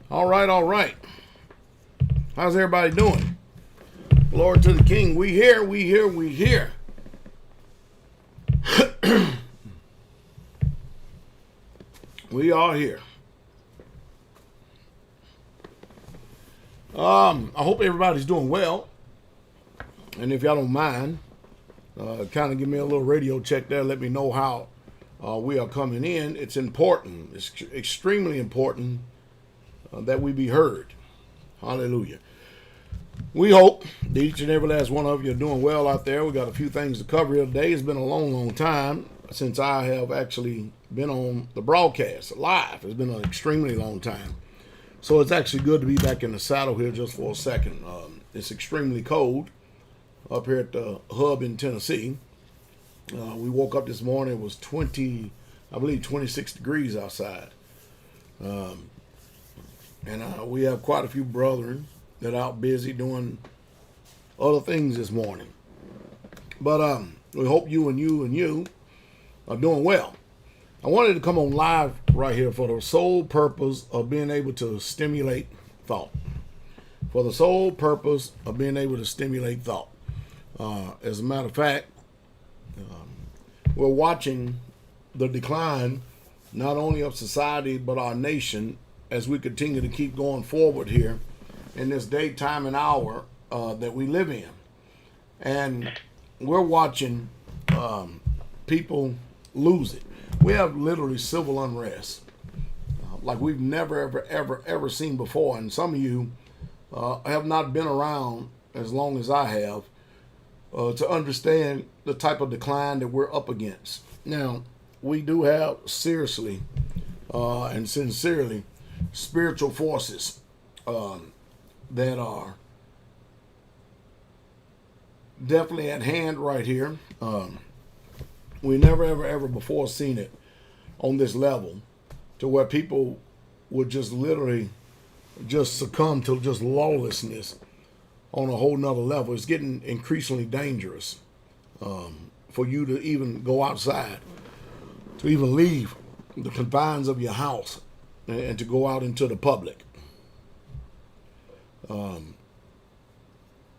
All right, all right. How's everybody doing? Glory to the King. We here, we here, we here. We are here. I hope everybody's doing well. And if y'all don't mind, kind of give me a little radio check there. Let me know how we are coming in. It's important. It's extremely important that we be heard. Hallelujah. We hope that each and every last one of you are doing well out there. We got a few things to cover here today. It's been a long, long time since I have actually been on the broadcast live. It's been an extremely long time. So it's actually good to be back in the saddle here just for a second. It's extremely cold up here at the hub in Tennessee. We woke up this morning, it was 26 degrees outside. And we have quite a few brethren that are out busy doing other things this morning. But we hope you are doing well. I wanted to come on live right here for the sole purpose of being able to stimulate thought. For the sole purpose of being able to stimulate thought. As a matter of fact, we're watching the decline not only of society but our nation as we continue to keep going forward here in this day, time, and hour that we live in. And we're watching people lose it. We have literally civil unrest like we've never, ever seen before. And some of you have not been around as long as I have to understand the type of decline that we're up against. Now, we do have seriously and sincerely spiritual forces that are definitely at hand right here. We never ever before seen it on this level to where people would just literally just succumb to just lawlessness on a whole nother level. It's getting increasingly dangerous for you to even go outside, to even leave the confines of your house and to go out into the public.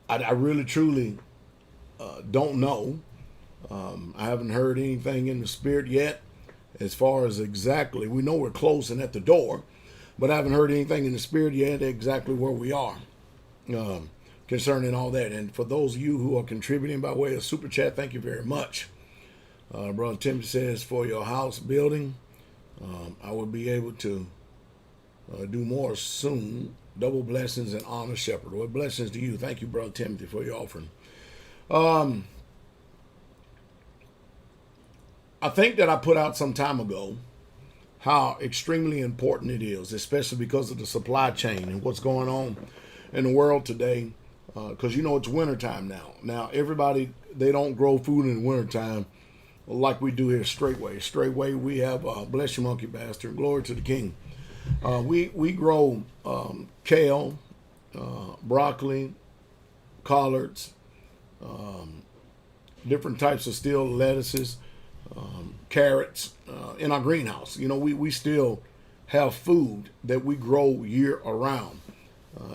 I really truly don't know. I haven't heard anything in the spirit yet as far as exactly, we know we're closing at the door, but I haven't heard anything in the spirit yet exactly where we are concerning all that. And for those of you who are contributing by way of super chat, thank you very much. Brother Timothy says, for your house building, I will be able to do more soon. Double blessings and honor, shepherd. Well, blessings to you. Thank you, Brother Timothy, for your offering. I think that I put out some time ago how extremely important it is, especially because of the supply chain and what's going on in the world today. Because you know it's wintertime now. Now, everybody, they don't grow food in the wintertime like we do here straightway. Straightway, we have, bless you, monkey bastard, glory to the King. We grow kale, broccoli, collards, different types of still lettuces, carrots in our greenhouse. You know, we still have food that we grow year around.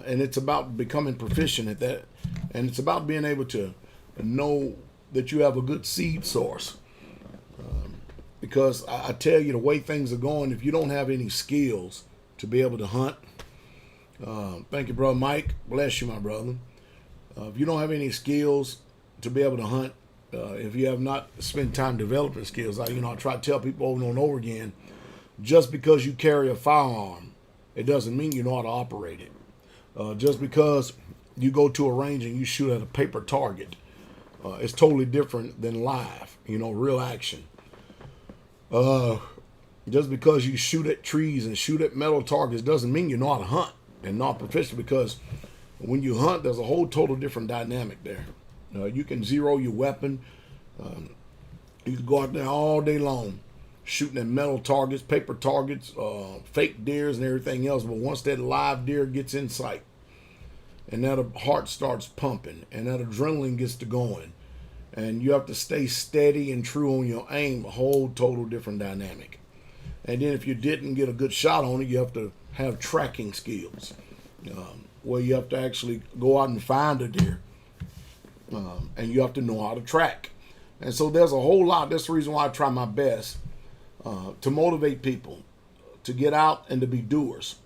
And it's about becoming proficient at that. And it's about being able to know that you have a good seed source. Because I tell you, the way things are going, if you don't have any skills to be able to hunt, thank you, brother Mike. Bless you, my brother. If you don't have any skills to be able to hunt, if you have not spent time developing skills, I try to tell people over and over again, just because you carry a firearm, it doesn't mean you know how to operate it. Just because you go to a range and you shoot at a paper target, it's totally different than live, real action. Just because you shoot at trees and shoot at metal targets doesn't mean you know how to hunt and not proficient, because when you hunt, there's a whole total different dynamic there. You can zero your weapon. You can go out there all day long shooting at metal targets, paper targets, fake deers and everything else. But once that live deer gets in sight and that heart starts pumping and that adrenaline gets to going and you have to stay steady and true on your aim, a whole total different dynamic. And then if you didn't get a good shot on it, you have to have tracking skills, where you have to actually go out and find a deer, and you have to know how to track. And so there's a whole lot. That's the reason why I try my best to motivate people to get out and to be doers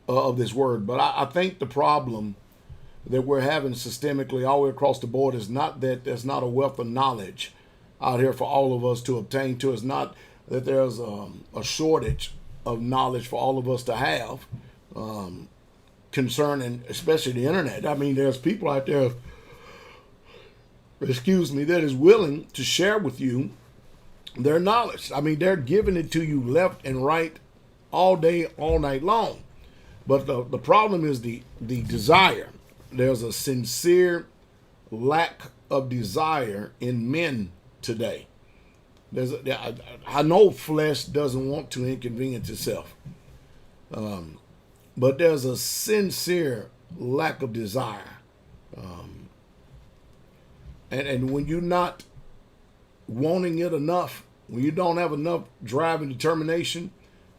of this word. But I think the problem that we're having systemically all the way across the board is not that there's not a wealth of knowledge out here for all of us to obtain to. It's not that there's a shortage of knowledge for all of us to have concerning especially the internet. I mean, there's people out there, that is willing to share with you their knowledge. I mean, they're giving it to you left and right all day, all night long. But the problem is the desire. There's a sincere lack of desire in men today. I know flesh doesn't want to inconvenience itself, but there's a sincere lack of desire. And when you're not wanting it enough, when you don't have enough drive and determination,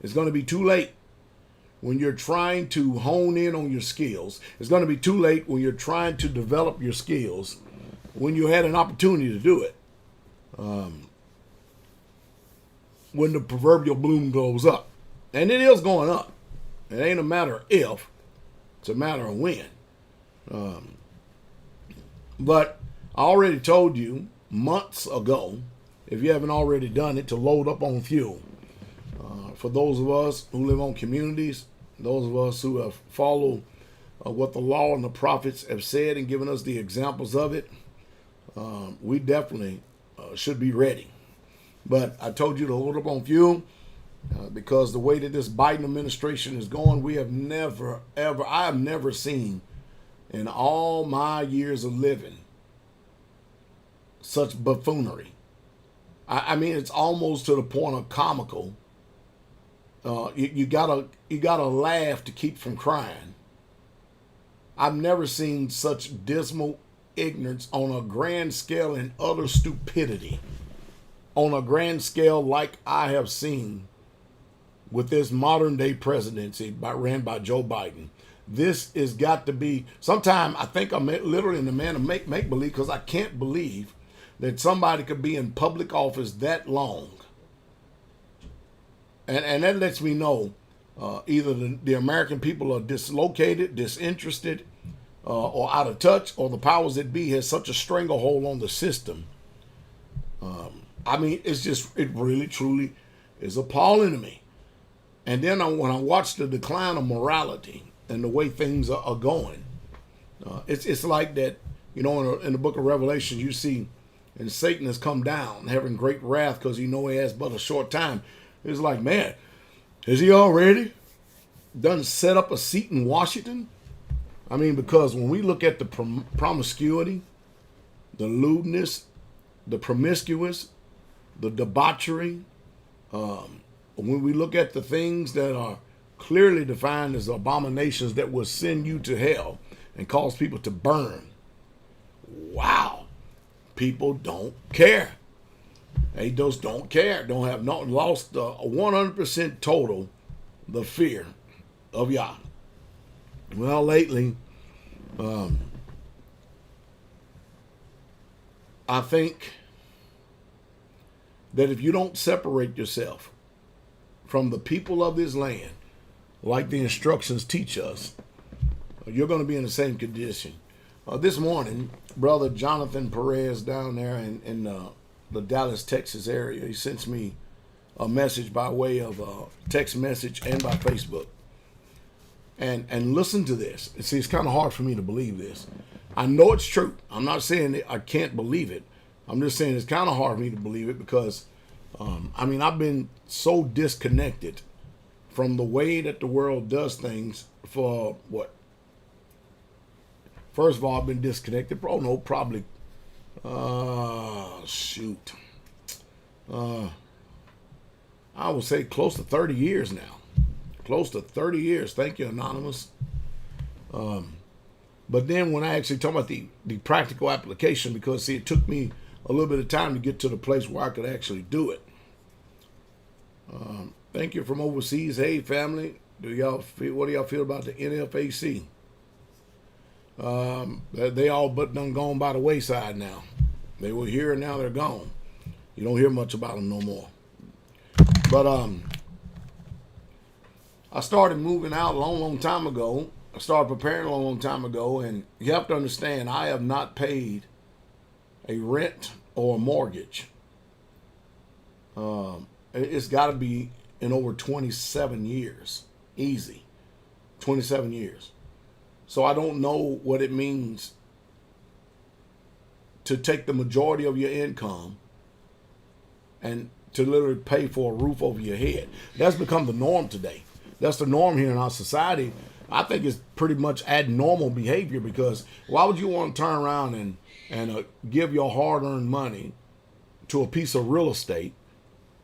it's going to be too late. When you're trying to hone in on your skills, it's going to be too late when you're trying to develop your skills, when you had an opportunity to do it. When the proverbial bloom goes up. And it is going up. It ain't a matter of if, it's a matter of when. But I already told you months ago, if you haven't already done it, to load up on fuel. For those of us who live on communities, those of us who have followed what the law and the prophets have said and given us the examples of it, we definitely should be ready. But I told you to load up on fuel because the way that this Biden administration is going, I have never seen in all my years of living such buffoonery. I mean, it's almost to the point of comical. You gotta laugh to keep from crying. I've never seen such dismal ignorance on a grand scale and utter stupidity on a grand scale like I have seen with this modern day presidency ran by Joe Biden. This has got to be, sometime I think I'm literally in the man of make believe, because I can't believe that somebody could be in public office that long. And that lets me know either the American people are dislocated, disinterested, or out of touch, or the powers that be has such a stranglehold on the system. I mean, it really, truly is appalling to me. And then when I watch the decline of morality and the way things are going, it's like that, in the book of Revelation, you see, and Satan has come down, having great wrath because he has but a short time. It's like, man, is he already done set up a seat in Washington? I mean, because when we look at the promiscuity, the lewdness, the promiscuous, the debauchery, when we look at the things that are clearly defined as abominations that will send you to hell and cause people to burn, wow, people don't care. They just don't care. Lost 100% total the fear of Yah. Well, lately, I think that if you don't separate yourself from the people of this land, like the instructions teach us, you're going to be in the same condition. This morning, Brother Jonathan Perez down there in the Dallas, Texas area, he sends me a message by way of text message and by Facebook. And listen to this. See, it's kind of hard for me to believe this. I know it's true. I'm not saying that I can't believe it. I'm just saying it's kind of hard for me to believe it because, I've been so disconnected from the way that the world does things for what? First of all, I've been disconnected. Probably, I would say close to 30 years now. Close to 30 years. Thank you, Anonymous. But then when I actually talk about the practical application, because see, it took me a little bit of time to get to the place where I could actually do it. Thank you from overseas. Hey, family. What do y'all feel about the NFAC? They all but done gone by the wayside now. They were here and now they're gone. You don't hear much about them no more. But I started moving out a long time ago. I started preparing a long time ago, and you have to understand, I have not paid a rent or a mortgage. It's got to be in over 27 years. Easy. 27 years. So I don't know what it means to take the majority of your income and to literally pay for a roof over your head. That's become the norm today. That's the norm here in our society. I think it's pretty much abnormal behavior, because why would you want to turn around and give your hard-earned money to a piece of real estate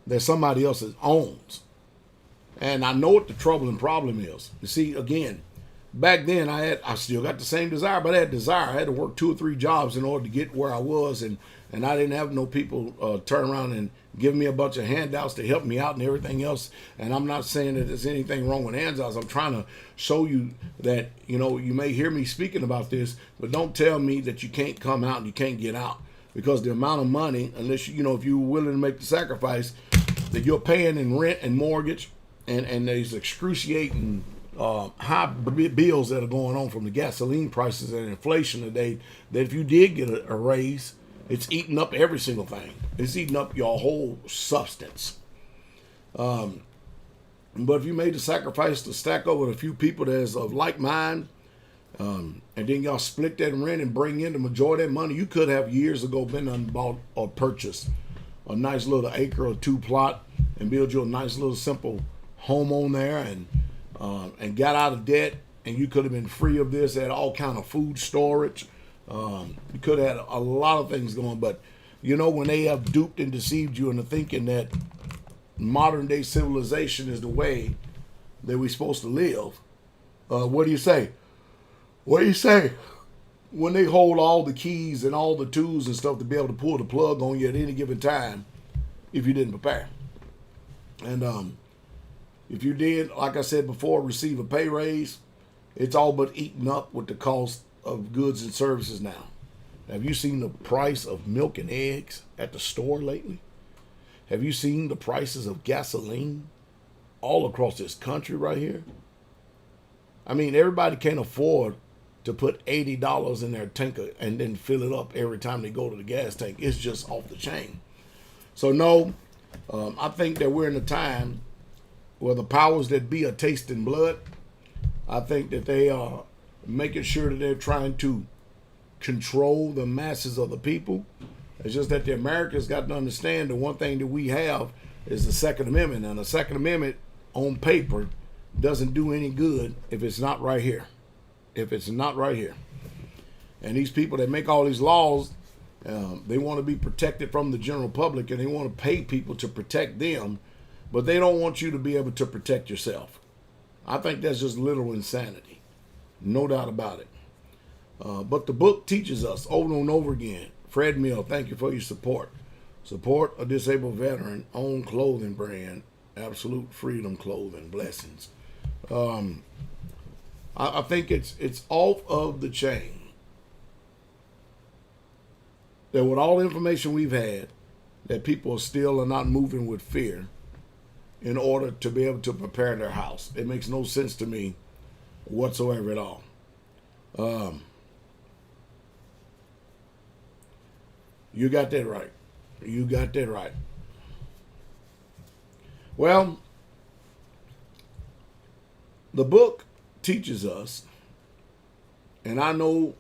that somebody else owns? And I know what the trouble and problem is. You see, again, back then I still got the same desire, but I had desire. I had to work 2 or 3 jobs in order to get where I was, and I didn't have no people turn around and give me a bunch of handouts to help me out and everything else. And I'm not saying that there's anything wrong with handouts. I'm trying to show you that, you may hear me speaking about this, but don't tell me that you can't come out and you can't get out, because the amount of money, unless if you're willing to make the sacrifice, that you're paying in rent and mortgage, and there's excruciating high bills that are going on from the gasoline prices and inflation today, that if you did get a raise, it's eating up every single thing. It's eating up your whole substance. But if you made the sacrifice to stack up with a few people that's of like mind, and then y'all split that rent and bring in the majority of that money, you could have years ago been and bought or purchased a nice little acre or 2 plot and build you a nice little simple home on there, and got out of debt, and you could have been free of this, had all kind of food storage. You could have had a lot of things going, but when they have duped and deceived you into thinking that modern day civilization is the way that we're supposed to live, what do you say? What do you say? When they hold all the keys and all the tools and stuff to be able to pull the plug on you at any given time if you didn't prepare. And if you did, like I said before, receive a pay raise, it's all but eaten up with the cost of goods and services now. Have you seen the price of milk and eggs at the store lately? Have you seen the prices of gasoline all across this country right here? I mean, everybody can't afford to put $80 in their tanker and then fill it up every time they go to the gas tank. It's just off the chain. So no, I think that we're in a time where the powers that be are tasting blood. I think that they are making sure that they're trying to control the masses of the people. It's just that the Americans got to understand the one thing that we have is the Second Amendment. And the Second Amendment on paper doesn't do any good if it's not right here. If it's not right here. And these people that make all these laws, they want to be protected from the general public, and they want to pay people to protect them, but they don't want you to be able to protect yourself. I think that's just literal insanity. No doubt about it. But the book teaches us over and over again. Fred Mill, thank you for your support. Support a disabled veteran, own clothing brand, Absolute Freedom Clothing. Blessings. I think it's off of the chain that with all the information we've had, that people still are not moving with fear in order to be able to prepare their house. It makes no sense to me whatsoever at all. You got that right. You got that right. Well, the book teaches us, and I know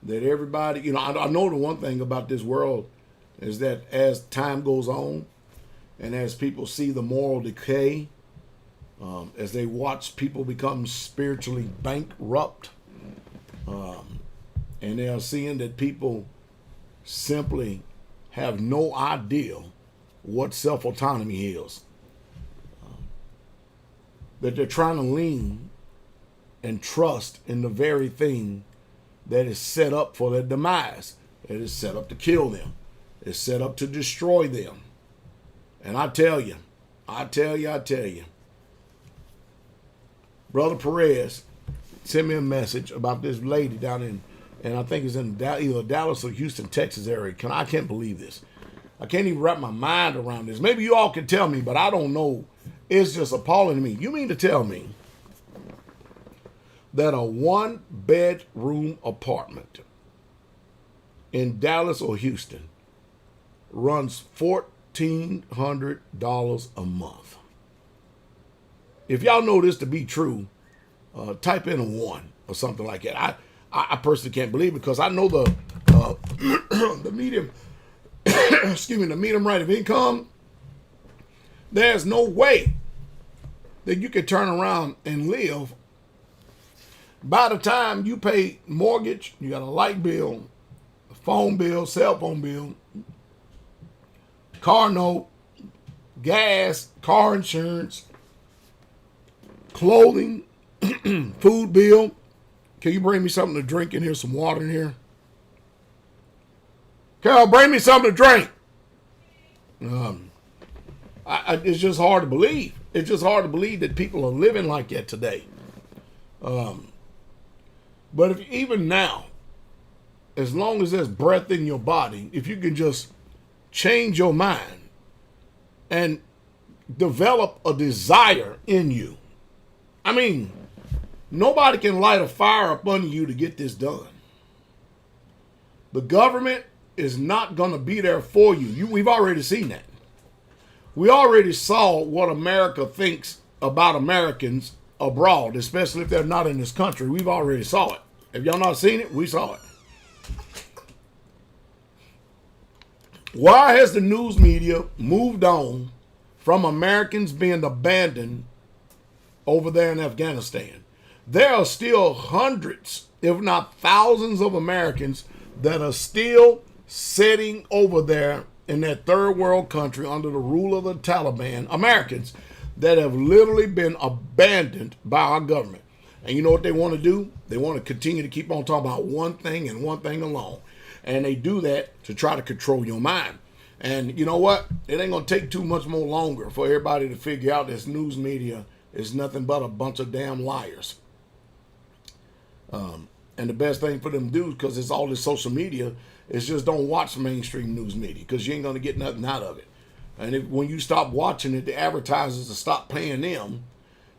that everybody, I know the one thing about this world is that as time goes on, and as people see the moral decay, as they watch people become spiritually bankrupt, and they are seeing that people simply have no idea what self-autonomy is, that they're trying to lean and trust in the very thing that is set up for their demise, that is set up to kill them, is set up to destroy them. And I tell you, Brother Perez sent me a message about this lady down in, and I think it's in either Dallas or Houston, Texas area. I can't believe this. I can't even wrap my mind around this. Maybe you all can tell me, but I don't know. It's just appalling to me. You mean to tell me that a 1-bedroom apartment in Dallas or Houston runs $1,400 a month? If y'all know this to be true, type in a 1 or something like that. I personally can't believe it, because I know the the medium excuse me, the medium rate of income. There's no way that you can turn around and live. By the time you pay mortgage, you got a light bill, a phone bill, cell phone bill, car note, gas, car insurance, clothing, food bill. Can you bring me something to drink in here, some water in here? Carol, bring me something to drink. It's just hard to believe. It's just hard to believe that people are living like that today. But if even now, as long as there's breath in your body, if you can just change your mind and develop a desire in you. I mean, nobody can light a fire up under you to get this done. The government is not going to be there for you. We've already seen that. We already saw what America thinks about Americans abroad, especially if they're not in this country. We've already saw it. If y'all not seen it, we saw it. Why has the news media moved on from Americans being abandoned over there in Afghanistan? There are still hundreds, if not thousands, of Americans that are still sitting over there in that third world country under the rule of the Taliban. Americans that have literally been abandoned by our government. And you know what they want to do? They want to continue to keep on talking about one thing and one thing alone. And they do that to try to control your mind. And you know what? It ain't going to take too much more longer for everybody to figure out this news media is nothing but a bunch of damn liars. And the best thing for them to do, because it's all this social media, is just don't watch mainstream news media, because you ain't going to get nothing out of it. And when you stop watching it, the advertisers will stop paying them.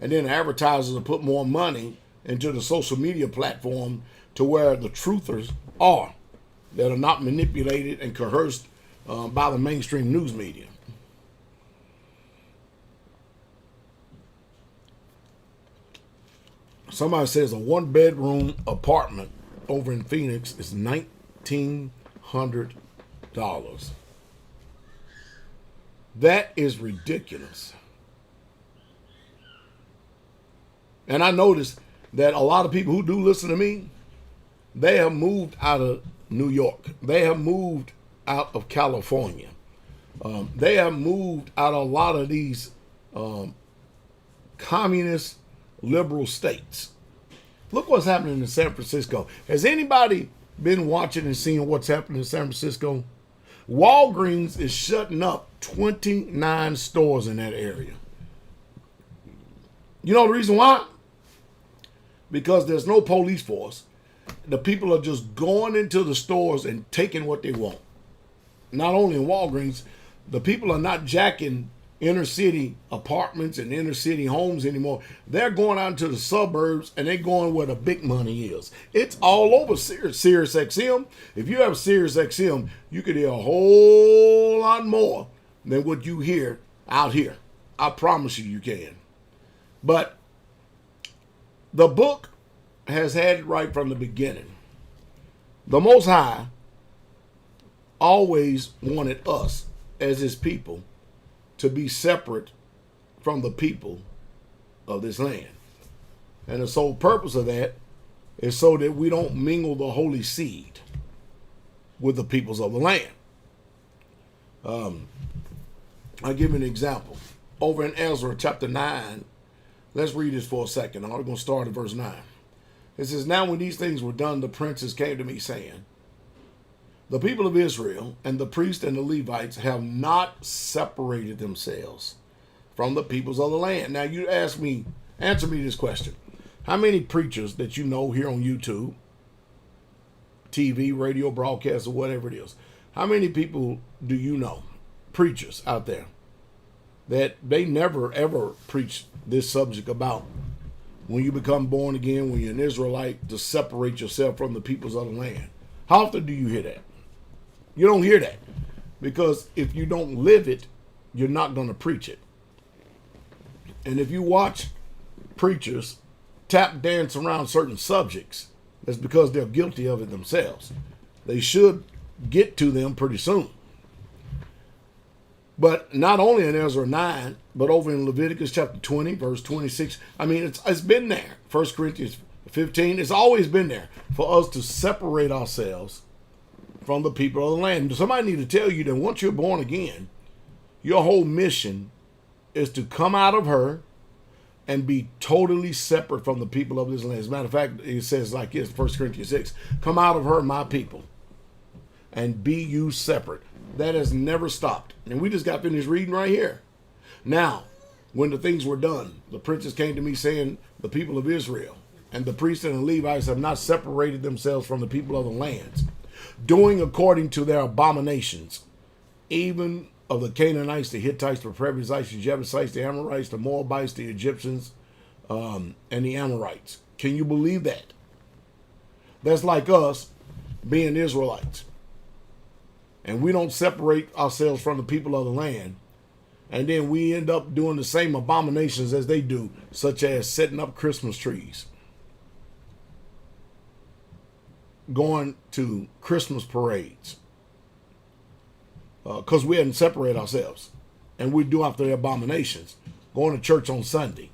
And then the advertisers will put more money into the social media platform to where the truthers are, that are not manipulated and coerced by the mainstream news media. Somebody says a 1-bedroom apartment over in Phoenix is $1,900. That is ridiculous. And I noticed that a lot of people who do listen to me, they have moved out of New York. They have moved out of California. They have moved out of a lot of these communist liberal states. Look what's happening in San Francisco. Has anybody been watching and seeing what's happening in San Francisco? Walgreens is shutting up 29 stores in that area. You know the reason why? Because there's no police force. The people are just going into the stores and taking what they want. Not only in Walgreens, the people are not jacking inner city apartments and inner city homes anymore. They're going out into the suburbs and they're going where the big money is. It's all over Sirius XM. If you have Sirius XM, you can hear a whole lot more than what you hear out here. I promise you can. But the book has had it right from the beginning. The Most High always wanted us as his people to be separate from the people of this land. And the sole purpose of that is so that we don't mingle the holy seed with the peoples of the land. I'll give you an example. Over in Ezra chapter 9, let's read this for a second. I'm going to start at verse 9. It says, "Now when these things were done, the princes came to me, saying, the people of Israel and the priests and the Levites have not separated themselves from the peoples of the land." Now you answer me this question. How many preachers that you know here on YouTube, TV, radio, broadcast, or whatever it is, how many people do you know, preachers out there, that they never ever preach this subject about when you become born again, when you're an Israelite, to separate yourself from the peoples of the land? How often do you hear that? You don't hear that, because if you don't live it, you're not going to preach it. And if you watch preachers tap dance around certain subjects, that's because they're guilty of it themselves. They should get to them pretty soon. But not only in Ezra 9, but over in Leviticus chapter 20, verse 26. I mean, it's been there. 1 Corinthians 15, it's always been there for us to separate ourselves from the people of the land. Somebody need to tell you that once you're born again, your whole mission is to come out of her and be totally separate from the people of this land. As a matter of fact, it says like this, 1 Corinthians 6, come out of her, my people, and be you separate. That has never stopped. And we just got finished reading right here. Now, when the things were done, the princes came to me saying, the people of Israel and the priests and the Levites have not separated themselves from the people of the lands, doing according to their abominations, even of the Canaanites, the Hittites, the Perizzites, the Jebusites, the Amorites, the Moabites, the Egyptians, and the Amorites. Can you believe that? That's like us being Israelites. And we don't separate ourselves from the people of the land. And then we end up doing the same abominations as they do, such as setting up Christmas trees, going to Christmas parades, because we hadn't separated ourselves, and we do after the abominations, going to church on Sunday,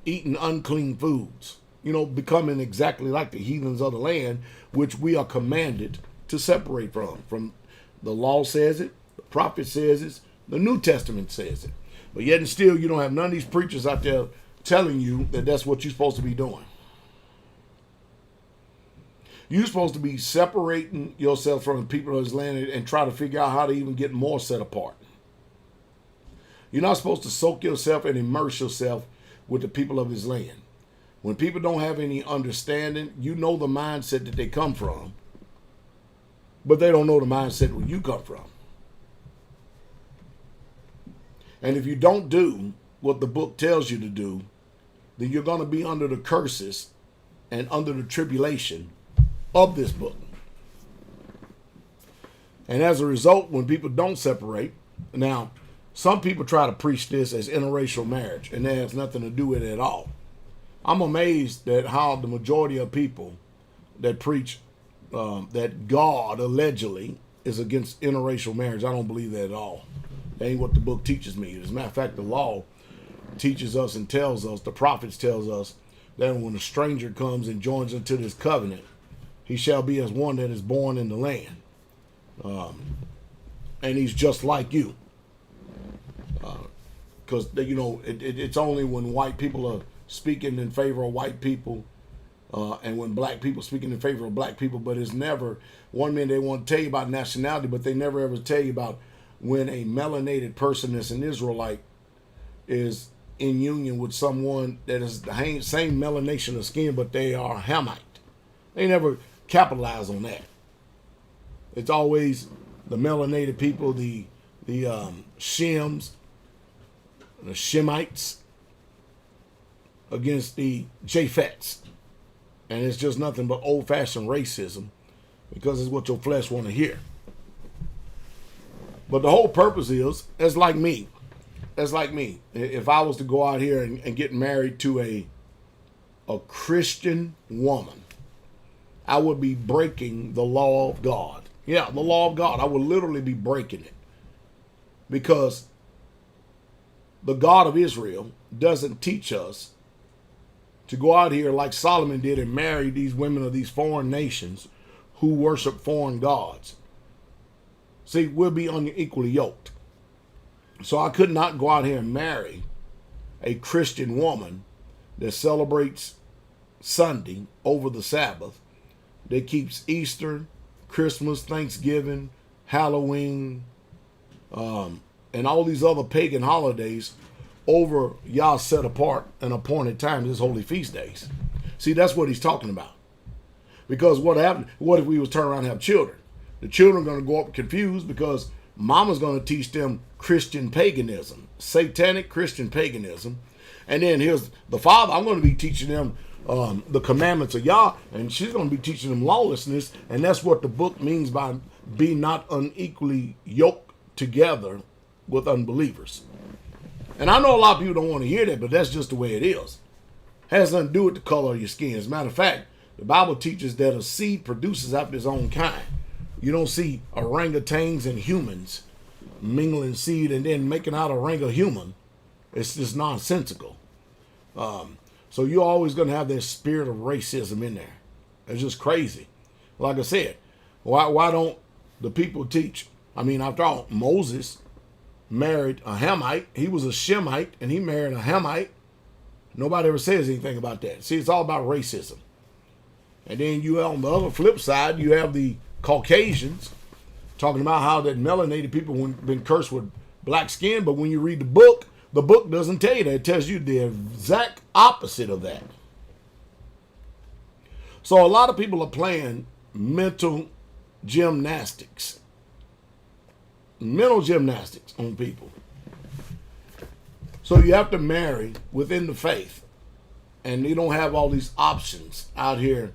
eating unclean foods, becoming exactly like the heathens of the land, which we are commanded to separate from. The law says it, the prophet says it, the New Testament says it, but yet and still you don't have none of these preachers out there telling you that that's what you're supposed to be doing. You're supposed to be separating yourself from the people of this land and try to figure out how to even get more set apart. You're not supposed to soak yourself and immerse yourself with the people of his land. When people don't have any understanding, you know the mindset that they come from, but they don't know the mindset where you come from. And if you don't do what the book tells you to do, then you're going to be under the curses and under the tribulation of this book. And as a result, when people don't separate, now some people try to preach this as interracial marriage, and that has nothing to do with it at all. I'm amazed at how the majority of people that preach that God allegedly is against interracial marriage. I don't believe that at all. That ain't what the book teaches me. As a matter of fact, the law teaches us and tells us, the prophets tells us, that when a stranger comes and joins into this covenant, he shall be as one that is born in the land. And he's just like you. Because, it's only when white people are speaking in favor of white people and when black people speaking in favor of black people, but it's never, one minute they want to tell you about nationality, but they never ever tell you about when a melanated person that's an Israelite is in union with someone that is the same melanation of skin, but they are Hamite. They never capitalize on that. It's always the melanated people, the Shems, the Shemites against the Japhets. And it's just nothing but old-fashioned racism, because it's what your flesh want to hear. But the whole purpose is, it's like me. If I was to go out here and get married to a Christian woman, I would be breaking the law of God. Yeah, the law of God. I would literally be breaking it. Because the God of Israel doesn't teach us to go out here like Solomon did and marry these women of these foreign nations who worship foreign gods. See, we'll be unequally yoked. So I could not go out here and marry a Christian woman that celebrates Sunday over the Sabbath, that keeps Easter, Christmas, Thanksgiving, Halloween, and all these other pagan holidays over y'all set apart and appointed times, his holy feast days. See, that's what he's talking about. Because what happened? What if we was turn around and have children? The children are going to go up confused because mama's going to teach them Christian paganism, satanic Christian paganism. And then here's the father. I'm going to be teaching them the commandments of Yah, and she's going to be teaching them lawlessness. And that's what the book means by be not unequally yoked together with unbelievers. And I know a lot of people don't want to hear that, but that's just the way it is. It has nothing to do with the color of your skin. As a matter of fact, the Bible teaches that a seed produces after its own kind. You don't see orangutans and humans mingling seed and then making out a human. It's just nonsensical. So you're always going to have that spirit of racism in there. It's just crazy. Like I said, why don't the people teach? I mean, after all, Moses married a Hamite. He was a Shemite, and he married a Hamite. Nobody ever says anything about that. See, it's all about racism. And then you, on the other flip side, you have the Caucasians talking about how that melanated people have been cursed with black skin. But when you read the book doesn't tell you that. It tells you the exact opposite of that. So a lot of people are playing mental gymnastics. Mental gymnastics on people. So you have to marry within the faith. And you don't have all these options out here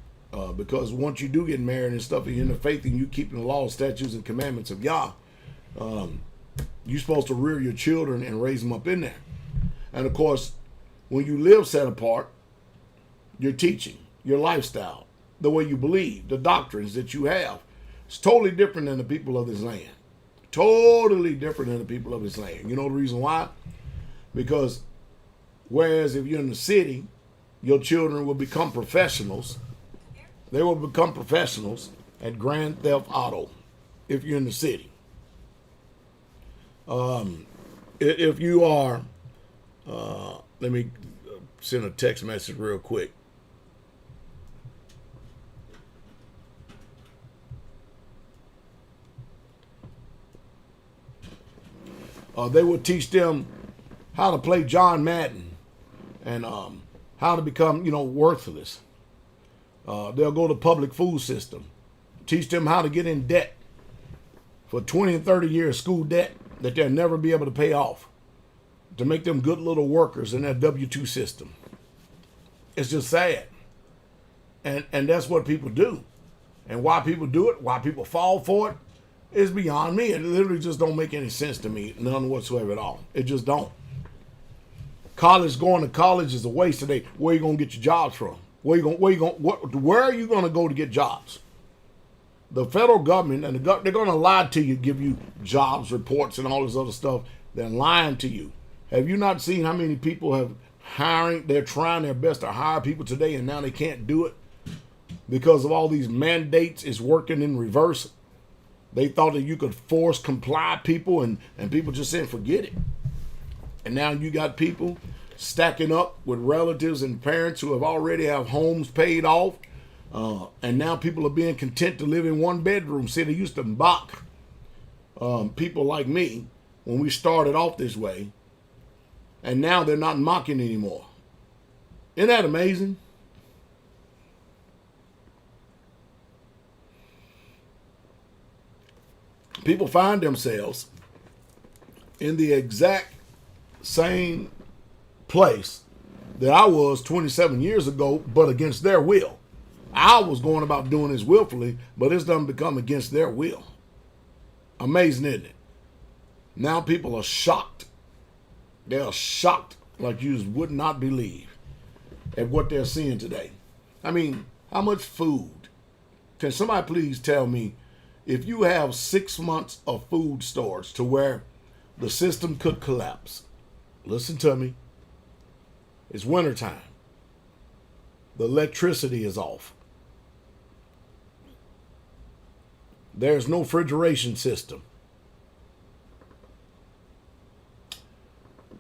because once you do get married and stuff, and you're in the faith and you keeping the laws, statutes, and commandments of Yah, you're supposed to rear your children and raise them up in there. And of course, when you live set apart, your teaching, your lifestyle, the way you believe, the doctrines that you have, it's totally different than the people of this land. Totally different than the people of this land. You know the reason why? Because whereas if you're in the city, your children will become professionals. They will become professionals at Grand Theft Auto if you're in the city. If you are, let me send a text message real quick. They will teach them how to play John Madden and how to become, worthless. They'll go to public food system, teach them how to get in debt for 20 and 30 years school debt that they'll never be able to pay off, to make them good little workers in that W-2 system. It's just sad. And that's what people do. And why people do it, why people fall for it, is beyond me. It literally just don't make any sense to me, none whatsoever at all. It just don't. Going to college is a waste today. Where are you going to get your jobs from? Where are you going to go to get jobs? The federal government and they're going to lie to you, give you jobs reports and all this other stuff. They're lying to you. Have you not seen how many people have hiring? They're trying their best to hire people today, and now they can't do it because of all these mandates. Is working in reverse. They thought that you could force comply people, and people just saying forget it. And now you got people stacking up with relatives and parents who have already have homes paid off. And now people are being content to live in one bedroom. See, they used to mock people like me when we started off this way. And now they're not mocking anymore. Isn't that amazing? People find themselves in the exact same place that I was 27 years ago, but against their will. I was going about doing this willfully, but it's done become against their will. Amazing, isn't it? Now people are shocked. They are shocked like you would not believe at what they're seeing today. I mean, how much food? Can somebody please tell me if you have 6 months of food storage to where the system could collapse? Listen to me. It's wintertime. The electricity is off. There's no refrigeration system.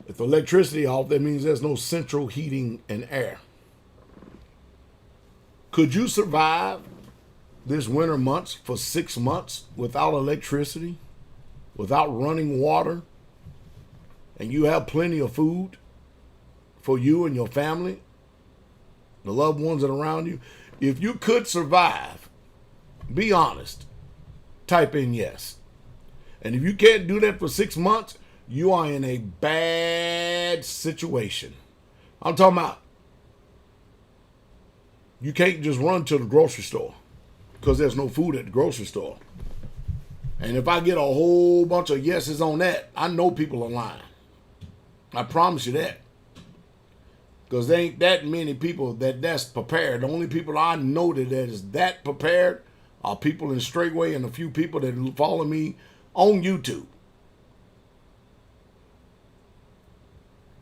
If the electricity off, that means there's no central heating and air. Could you survive this winter months for 6 months without electricity, without running water, and you have plenty of food for you and your family, the loved ones that are around you, if you could survive, be honest, type in yes. And if you can't do that for 6 months, you are in a bad situation. I'm talking about you can't just run to the grocery store because there's no food at the grocery store. And if I get a whole bunch of yeses on that, I know people are lying. I promise you that. Because there ain't that many people that's prepared. The only people I know that is that prepared are people in Straightway and a few people that follow me on YouTube.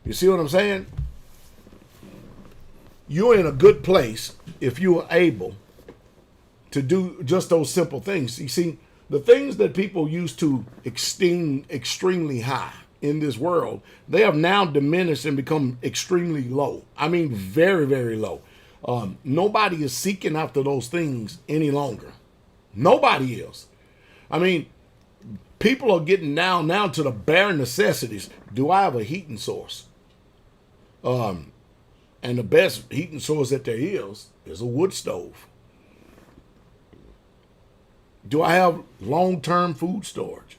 You see what I'm saying? You're in a good place if you are able to do just those simple things. You see, the things that people used to esteem extremely high in this world, they have now diminished and become extremely low. I mean, very, very low. Nobody is seeking after those things any longer. Nobody is. I mean, people are getting down now to the bare necessities. Do I have a heating source? And the best heating source that there is a wood stove. Do I have long-term food storage?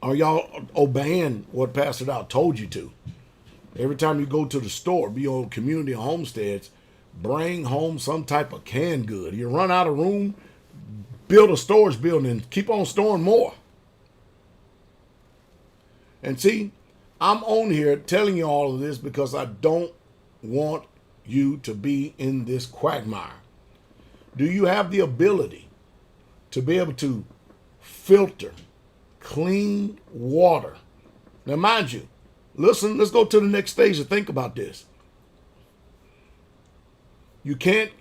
Are y'all obeying what Pastor Dowell told you to? Every time you go to the store, be on community or homesteads, bring home some type of canned good. You run out of room, build a storage building, keep on storing more. And see, I'm on here telling you all of this because I don't want you to be in this quagmire. Do you have the ability to be able to filter clean water? Now, mind you, listen, let's go to the next stage and think about this. You can't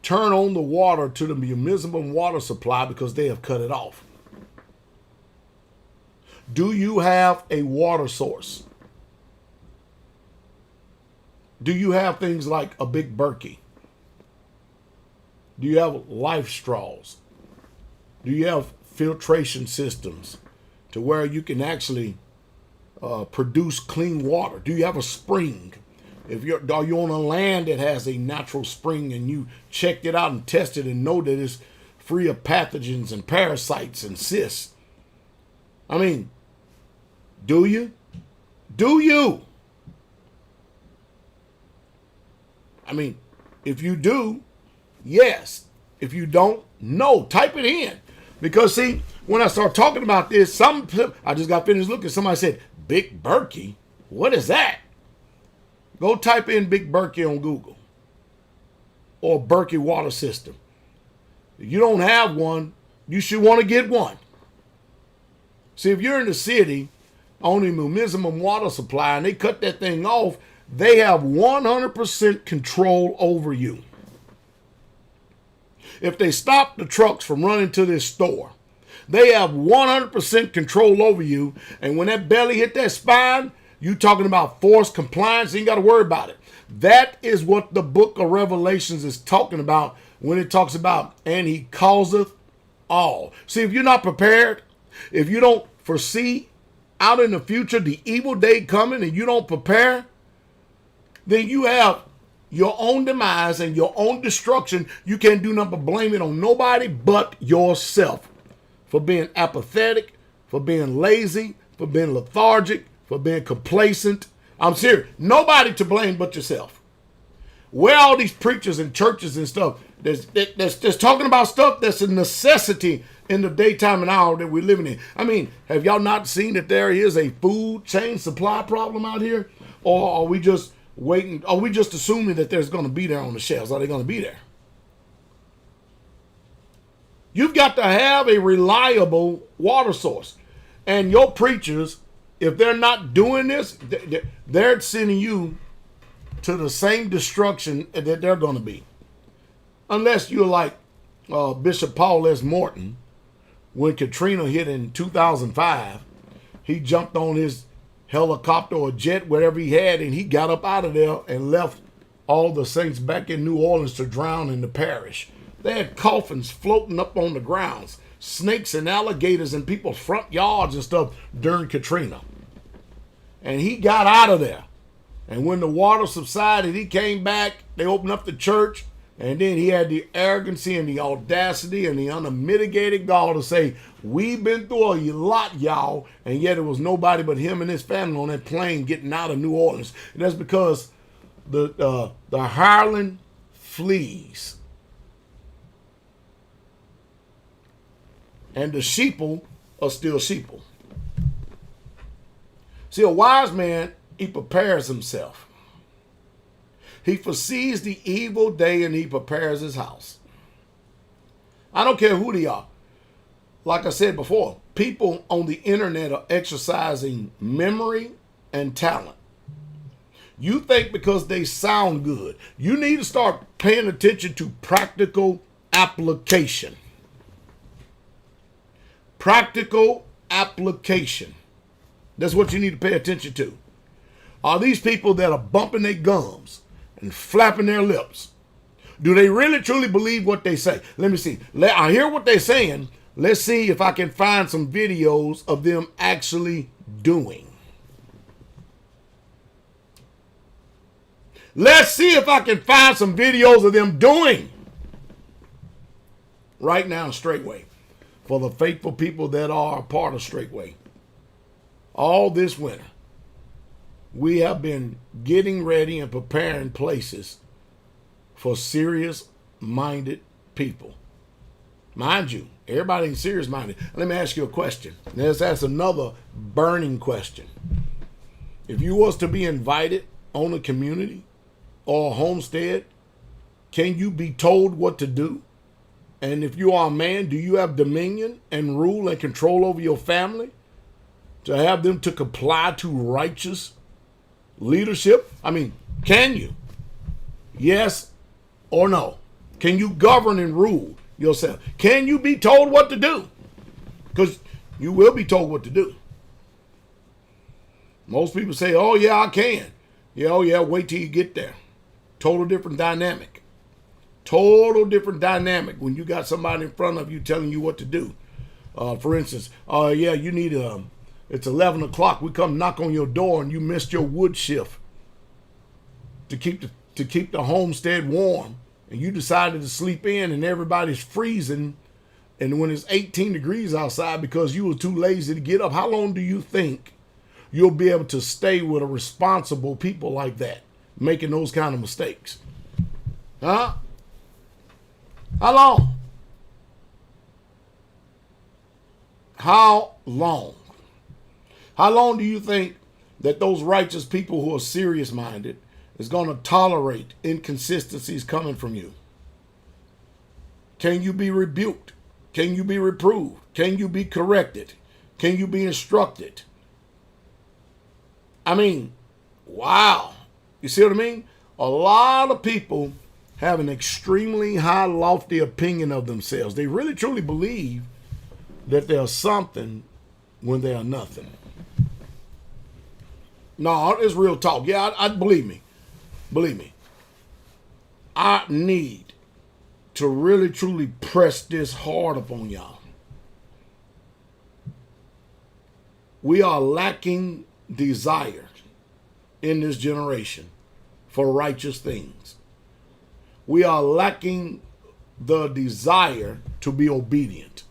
turn on the water to the municipal water supply because they have cut it off. Do you have a water source? Do you have things like a big Berkey? Do you have life straws? Do you have filtration systems to where you can actually produce clean water? Do you have a spring? Are you on a land that has a natural spring and you checked it out and tested and know that it's free of pathogens and parasites and cysts? I mean, do you? Do you? I mean, if you do, yes. If you don't, no. Type it in. Because, see, when I start talking about this, I just got finished looking. Somebody said, Big Berkey? What is that? Go type in Big Berkey on Google. Or Berkey water system. If you don't have one, you should want to get one. See, if you're in the city on a municipal water supply and they cut that thing off, they have 100% control over you. If they stop the trucks from running to this store, they have 100% control over you. And when that belly hit that spine, you talking about forced compliance, you ain't got to worry about it. That is what the book of Revelations is talking about when it talks about, and he causeth all. See, if you're not prepared, if you don't foresee out in the future the evil day coming and you don't prepare, then you have your own demise and your own destruction. You can't do nothing but blame it on nobody but yourself for being apathetic, for being lazy, for being lethargic, for being complacent. I'm serious. Nobody to blame but yourself. Where all these preachers and churches and stuff that's talking about stuff that's a necessity in the daytime and hour that we're living in. I mean, have y'all not seen that there is a food chain supply problem out here? Or are we just waiting? Are we just assuming that there's going to be there on the shelves? Are they going to be there? You've got to have a reliable water source. And your preachers, if they're not doing this, they're sending you to the same destruction that they're going to be. Unless you're like Bishop Paul S. Morton, when Katrina hit in 2005, he jumped on his helicopter or jet, whatever he had, and he got up out of there and left all the saints back in New Orleans to drown in the parish. They had coffins floating up on the grounds. snakes and alligators in people's front yards and stuff during Katrina. And he got out of there. And when the water subsided, he came back. They opened up the church. And then he had the arrogancy and the audacity and the unmitigated gall to say, we've been through a lot, y'all. And yet it was nobody but him and his family on that plane getting out of New Orleans. And that's because the hireling flees. And the sheeple are still sheeple. See, a wise man, he prepares himself. He foresees the evil day and he prepares his house. I don't care who they are. Like I said before, people on the internet are exercising memory and talent. You think because they sound good. You need to start paying attention to practical application. Practical application. That's what you need to pay attention to. Are these people that are bumping their gums and flapping their lips, do they really truly believe what they say? Let me see. I hear what they're saying. Let's see if I can find some videos of them actually doing. Let's see if I can find some videos of them doing. Right now, Straightway. For the faithful people that are a part of Straightway. All this winter, we have been getting ready and preparing places for serious-minded people. Mind you, everybody ain't serious-minded. Let me ask you a question. Let's ask another burning question. If you was to be invited on a community or a homestead, can you be told what to do? And if you are a man, do you have dominion and rule and control over your family to have them to comply to righteous leadership? I mean, can you? Yes or no? Can you govern and rule yourself? Can you be told what to do? Because you will be told what to do. Most people say, oh yeah, I can. Yeah, oh yeah, wait till you get there. Total different dynamic. Total different dynamic when you got somebody in front of you telling you what to do. For instance, yeah, you need it's 11 o'clock. We come knock on your door and you missed your wood shift to keep the homestead warm. And you decided to sleep in and everybody's freezing. And when it's 18 degrees outside because you were too lazy to get up, how long do you think you'll be able to stay with a responsible people like that, making those kind of mistakes? Huh? How long? How long? How long do you think that those righteous people who are serious-minded is going to tolerate inconsistencies coming from you? Can you be rebuked? Can you be reproved? Can you be corrected? Can you be instructed? I mean, wow. You see what I mean? A lot of people have an extremely high, lofty opinion of themselves. They really, truly believe that they are something when they are nothing. No, it's real talk. Yeah, I believe me. Believe me. I need to really, truly press this hard upon y'all. We are lacking desire in this generation for righteous things. We are lacking the desire to be obedient.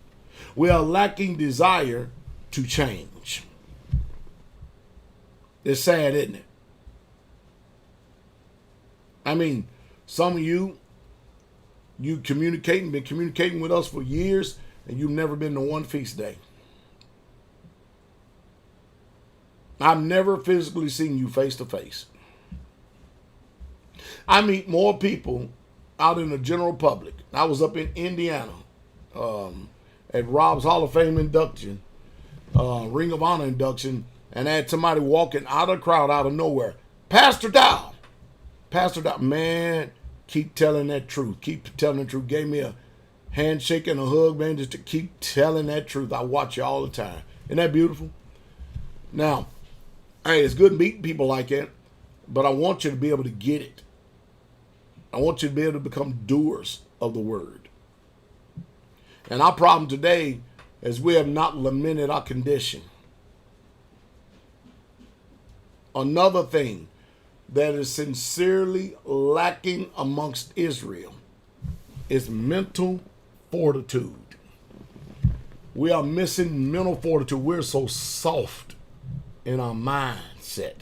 We are lacking desire to change. It's sad, isn't it? I mean, some of you been communicating with us for years, and you've never been to one feast day. I've never physically seen you face to face. I meet more people out in the general public. I was up in Indiana at Rob's Hall of Fame induction, Ring of Honor induction, and I had somebody walking out of the crowd out of nowhere. Pastor Dowell. Pastor Dowell. Man, keep telling that truth. Keep telling the truth. Gave me a handshake and a hug, man, just to keep telling that truth. I watch you all the time. Isn't that beautiful? Now, hey, it's good meeting people like that, but I want you to be able to get it. I want you to be able to become doers of the word. And our problem today is we have not lamented our condition. Another thing that is sincerely lacking amongst Israel is mental fortitude. We are missing mental fortitude. We're so soft in our mindset.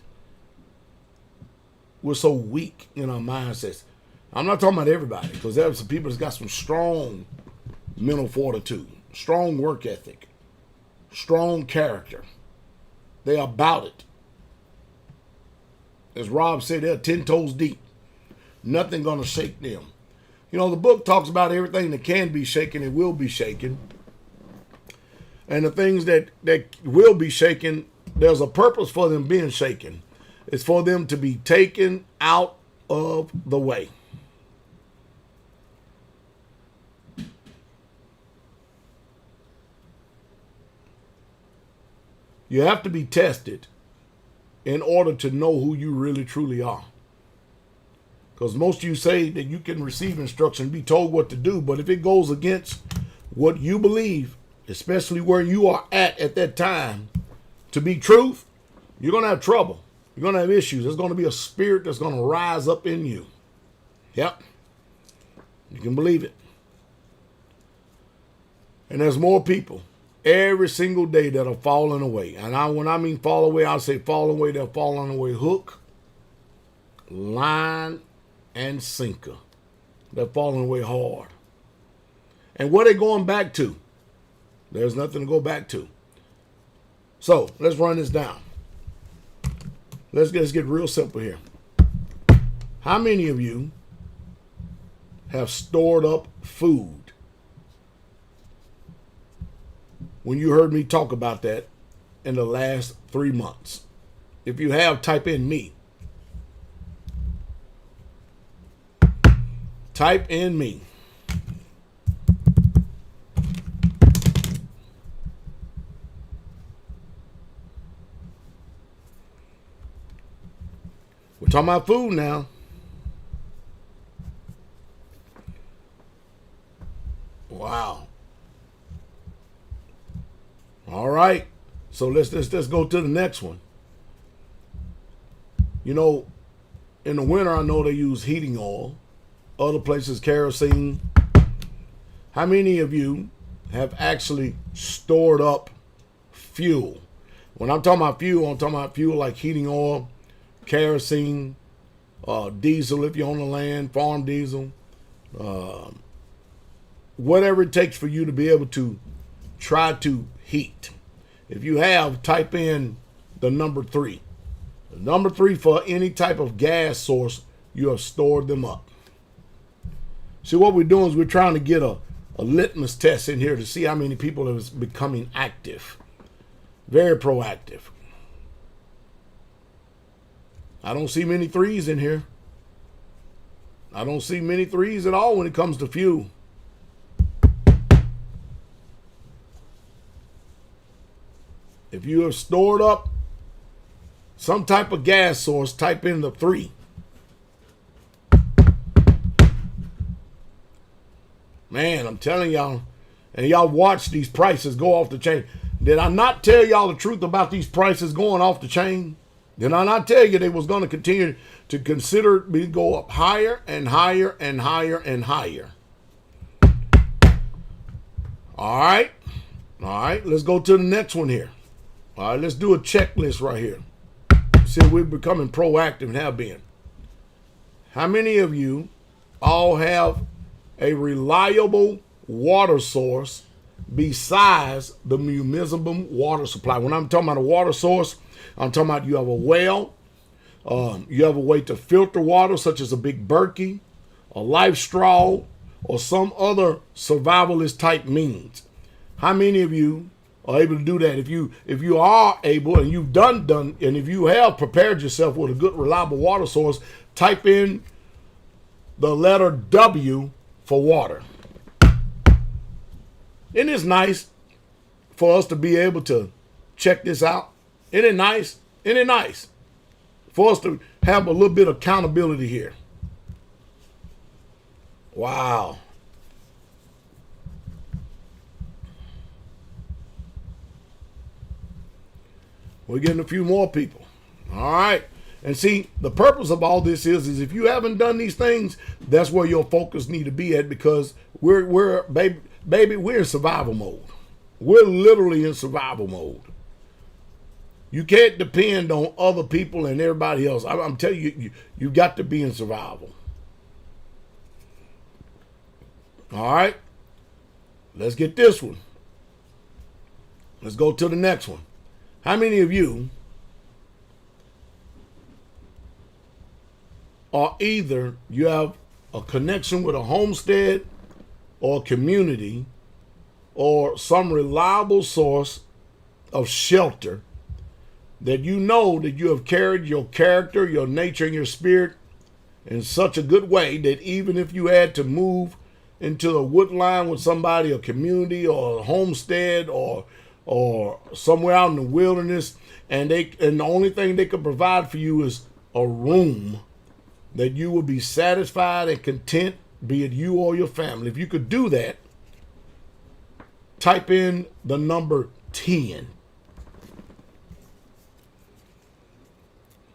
We're so weak in our mindsets. I'm not talking about everybody, because there are some people that's got some strong mental fortitude, strong work ethic, strong character. They're about it. As Rob said, they're 10 toes deep. Nothing gonna shake them. You know, the book talks about everything that can be shaken and will be shaken. And the things that will be shaken, there's a purpose for them being shaken. It's for them to be taken out of the way. You have to be tested in order to know who you really truly are. Because most of you say that you can receive instruction, be told what to do, but if it goes against what you believe, especially where you are at that time, to be truth, you're going to have trouble. You're going to have issues. There's going to be a spirit that's going to rise up in you. Yep. You can believe it. And there's more people every single day that are falling away. And when I mean fall away, I'll say fall away. They're falling away hook, line, and sinker. They're falling away hard. And what are they going back to? There's nothing to go back to. So let's run this down. Let's get real simple here. How many of you have stored up food? When you heard me talk about that in the last 3 months. If you have, type in me. Type in me. We're talking about food now. Wow. All right. So let's go to the next one. You know, in the winter, I know they use heating oil. Other places, kerosene. How many of you have actually stored up fuel? When I'm talking about fuel, I'm talking about fuel like heating oil, kerosene, diesel if you're on the land, farm diesel, whatever it takes for you to be able to try to heat. If you have, type in the number 3. The number 3 for any type of gas source, you have stored them up. See, what we're doing is we're trying to get a litmus test in here to see how many people are becoming active, very proactive. I don't see many 3s in here. I don't see many 3s at all when it comes to fuel. If you have stored up some type of gas source, type in the 3. Man, I'm telling y'all, and y'all watch these prices go off the chain. Did I not tell y'all the truth about these prices going off the chain? Did I not tell you they was going to continue to consider me go up higher and higher and higher and higher? All right. All right. Let's go to the next one here. All right. Let's do a checklist right here. See, we're becoming proactive and have been. How many of you all have a reliable water source besides the municipal water supply? When I'm talking about a water source, I'm talking about you have a well, you have a way to filter water, such as a big Berkey, a life straw, or some other survivalist type means. How many of you are able to do that? If you are able, and you've done, and if you have prepared yourself with a good, reliable water source, type in the letter W for water. Isn't it nice for us to be able to check this out? Isn't it nice? Isn't it nice for us to have a little bit of accountability here? Wow. We're getting a few more people. All right. And see, the purpose of all this is if you haven't done these things, that's where your focus need to be at, because we're we're in survival mode. We're literally in survival mode. You can't depend on other people and everybody else. I'm telling you, you got to be in survival. All right. Let's get this one. Let's go to the next one. How many of you are either you have a connection with a homestead or a community or some reliable source of shelter that you know that you have carried your character, your nature, and your spirit in such a good way that even if you had to move into a wood line with somebody, a community or a homestead or somewhere out in the wilderness, and the only thing they could provide for you is a room, that you will be satisfied and content, be it you or your family. If you could do that, type in the number 10.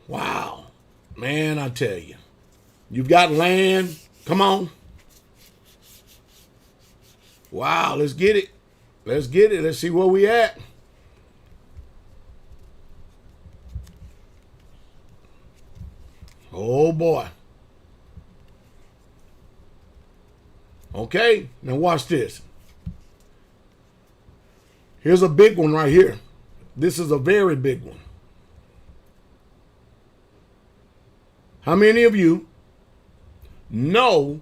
Wow. Man, I tell you. You've got land. Come on. Wow, let's get it. Let's get it. Let's see where we at. Oh, boy. Okay, now watch this. Here's a big one right here. This is a very big one. How many of you know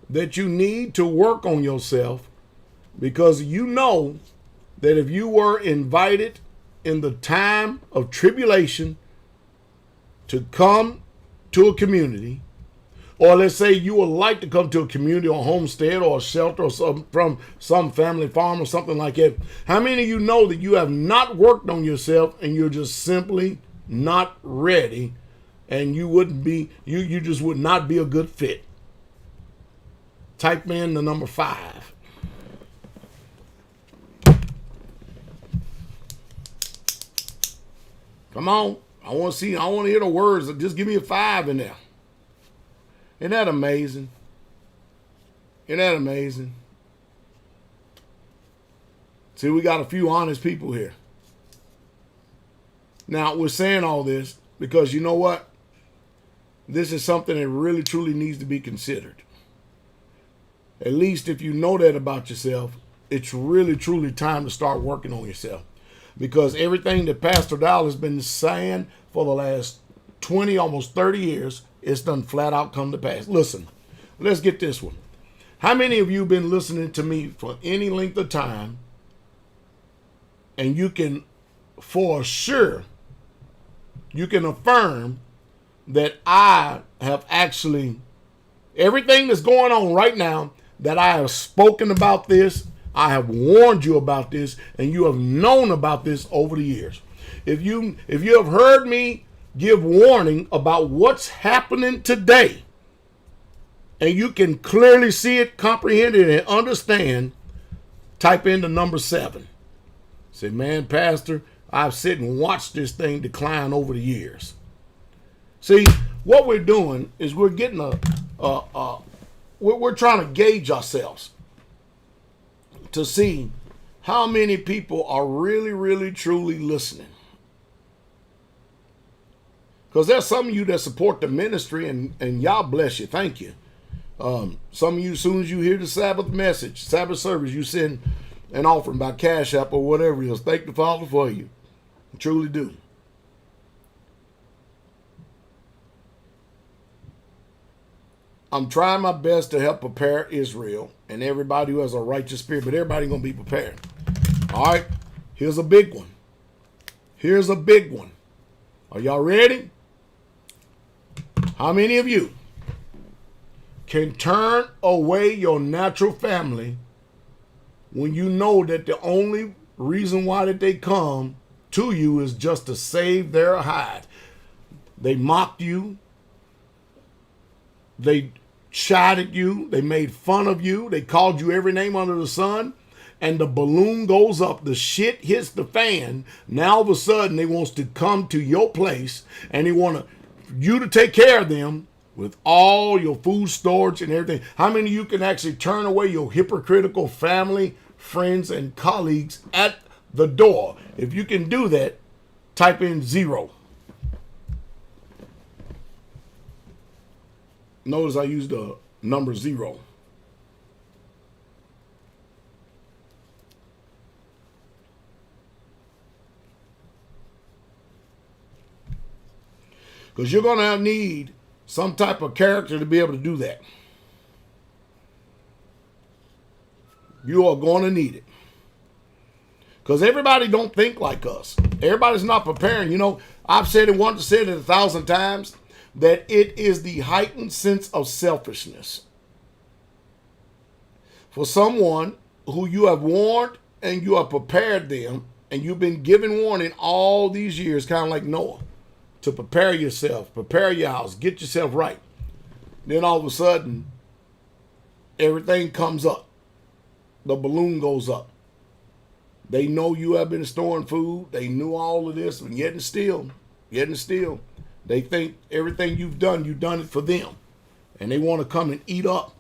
that you need to work on yourself, because you know that if you were invited in the time of tribulation to come to a community, or let's say you would like to come to a community or homestead or a shelter or from some family farm or something like that, how many of you know that you have not worked on yourself and you're just simply not ready, and you just would not be a good fit? Type in the number 5. Come on. I want to hear the words. Just give me a 5 in there. Isn't that amazing? Isn't that amazing? See, we got a few honest people here. Now, we're saying all this because you know what? This is something that really, truly needs to be considered. At least if you know that about yourself, it's really, truly time to start working on yourself. Because everything that Pastor Dowell has been saying for the last 20, almost 30 years, it's done flat out come to pass. Listen, let's get this one. How many of you have been listening to me for any length of time, and you can, for sure, you can affirm that I have actually, everything that's going on right now, that I have spoken about this, I have warned you about this, and you have known about this over the years. If you have heard me give warning about what's happening today, and you can clearly see it, comprehend it, and understand, type in the number 7. Say, man, Pastor, I've sit and watched this thing decline over the years. See, what we're doing is we're getting we're trying to gauge ourselves to see how many people are really, really, truly listening. Because there's some of you that support the ministry, and y'all bless you. Thank you. Some of you, as soon as you hear the Sabbath message, Sabbath service, you send an offering by Cash App or whatever it is. Thank the Father for you. I truly do. I'm trying my best to help prepare Israel and everybody who has a righteous spirit, but everybody going to be prepared. All right, here's a big one. Here's a big one. Are y'all ready? How many of you can turn away your natural family when you know that the only reason why that they come to you is just to save their hide? They mocked you. They shot at you. They made fun of you. They called you every name under the sun. and the balloon goes up, the shit hits the fan. Now all of a sudden they wants to come to your place and they want you to take care of them with all your food storage and everything. How many of you can actually turn away your hypocritical family, friends, and colleagues at the door? If you can do that, type in 0. Notice I used the number 0. Because you're going to need some type of character to be able to do that. You are going to need it. Because everybody don't think like us. Everybody's not preparing. You know, I've said it once, said it 1,000 times, that it is the heightened sense of selfishness for someone who you have warned and you have prepared them, and you've been given warning all these years, kind of like Noah, to prepare yourself, prepare your house, get yourself right. Then all of a sudden, everything comes up. The balloon goes up. They know you have been storing food. They knew all of this, and yet and still, they think everything you've done it for them. And they want to come and eat up.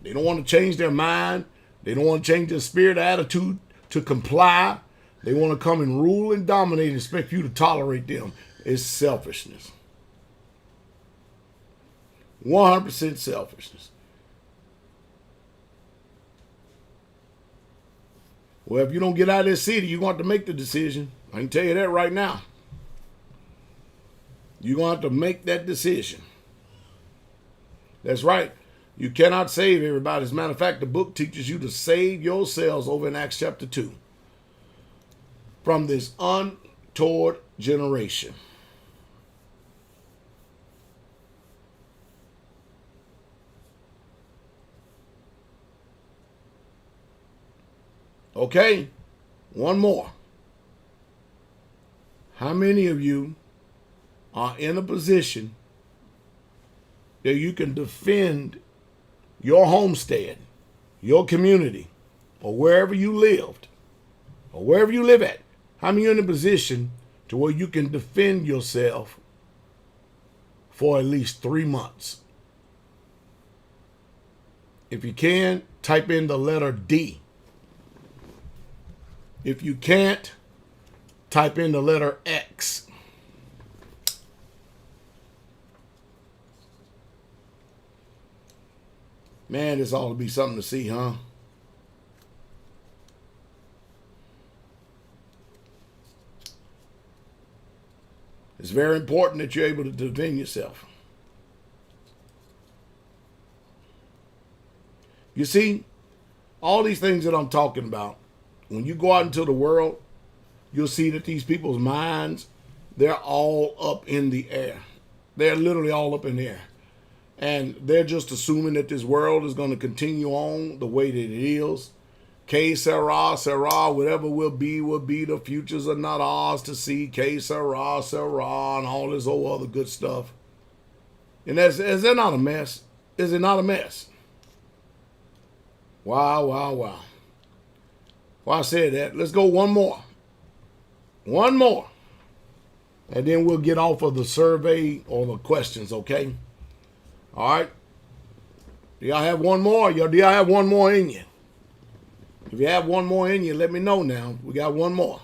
They don't want to change their mind. They don't want to change their spirit attitude to comply. They want to come and rule and dominate and expect you to tolerate them. It's selfishness. 100% selfishness. Well, if you don't get out of this city, you're going to have to make the decision. I can tell you that right now. You're going to have to make that decision. That's right. You cannot save everybody. As a matter of fact, the book teaches you to save yourselves over in Acts chapter 2 from this untoward generation. Okay, one more. How many of you are in a position that you can defend your homestead, your community, or wherever you lived, or wherever you live at? How many are in a position to where you can defend yourself for at least 3 months? If you can, type in the letter D. If you can't, type in the letter X. Man, this ought to be something to see, huh? It's very important that you're able to defend yourself. You see, all these things that I'm talking about, when you go out into the world, you'll see that these people's minds, they're all up in the air. They're literally all up in the air. And they're just assuming that this world is going to continue on the way that it is. Que sera, sera, whatever will be, the futures are not ours to see. Que sera, sera, and all this old other good stuff. And is that not a mess? Is it not a mess? Wow, wow, wow. Well, I said that. Let's go one more. One more. And then we'll get off of the survey or the questions, okay? All right. Do y'all have one more? Do y'all have one more in you? If you have one more in you, let me know now. We got one more.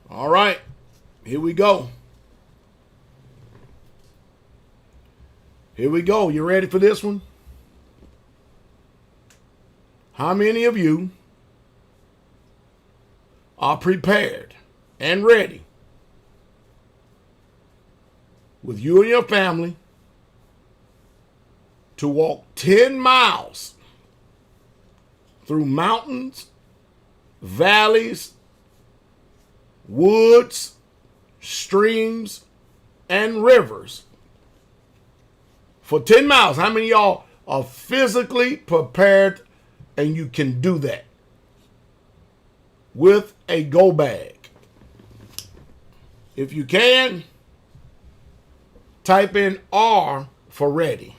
All right. Here we go. Here we go. You ready for this one? How many of you are prepared and ready with you and your family to walk 10 miles through mountains, valleys, woods, streams, and rivers for 10 miles? How many of y'all are physically prepared and you can do that with a go bag? If you can, type in R for ready.